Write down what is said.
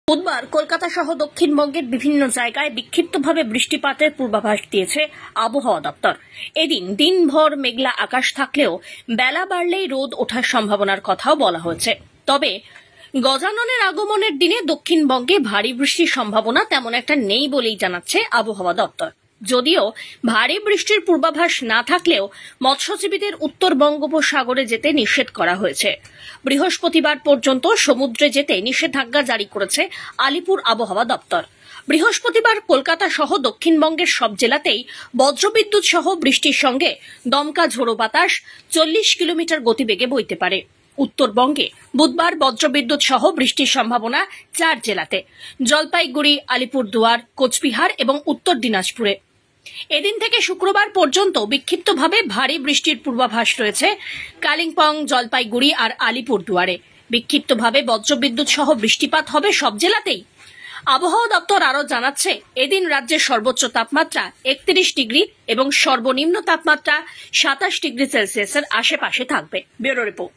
বুধবার কলকাতা সহ দক্ষিণবঙ্গের বিভিন্ন জায়গায় বিক্ষিপ্তভাবে বৃষ্টিপাতের পূর্বাভাস দিয়েছে আবহাওয়া দপ্তর। এদিন দিনভর মেঘলা আকাশ থাকলেও বেলা বাড়লেই রোদ ওঠার সম্ভাবনার কথাও বলা হয়েছে। তবে গজাননের আগমনের দিনে দক্ষিণবঙ্গে ভারী বৃষ্টির সম্ভাবনা তেমন একটা নেই বলেই জানাচ্ছে আবহাওয়া দপ্তর। যদিও ভারী বৃষ্টির পূর্বাভাস না থাকলেও মৎস্যজীবীদের উত্তর বঙ্গোপসাগরে যেতে নিষেধ করা হয়েছে। বৃহস্পতিবার পর্যন্ত সমুদ্রে যেতে নিষেধাজ্ঞা জারি করেছে আলিপুর আবহাওয়া দপ্তর। বৃহস্পতিবার কলকাতা সহ দক্ষিণবঙ্গের সব জেলাতেই বজ্রবিদ্যুৎ সহ বৃষ্টির সঙ্গে দমকা ঝোড়ো বাতাস 40 কিলোমিটার গতিবেগে বইতে পারে। উত্তরবঙ্গে বুধবার বজ্রবিদ্যুৎ সহ বৃষ্টির সম্ভাবনা 4 জেলাতে: জলপাইগুড়ি, আলিপুরদুয়ার, কোচবিহার এবং উত্তর দিনাজপুরে। এদিন থেকে শুক্রবার পর্যন্ত বিক্ষিপ্তভাবে ভারী বৃষ্টির পূর্বাভাস রয়েছে কালিম্পং, জলপাইগুড়ি আর আলিপুরদুয়ারে। বিক্ষিপ্তভাবে বজ্রবিদ্যুৎ সহ বৃষ্টিপাত হবে সব জেলাতেই। আবহাওয়া দপ্তর আরও জানাচ্ছে, এদিন রাজ্যের সর্বোচ্চ তাপমাত্রা 31 ডিগ্রি এবং সর্বনিম্ন তাপমাত্রা 27 ডিগ্রি সেলসিয়াসের আশেপাশে থাকবে। Bureau report.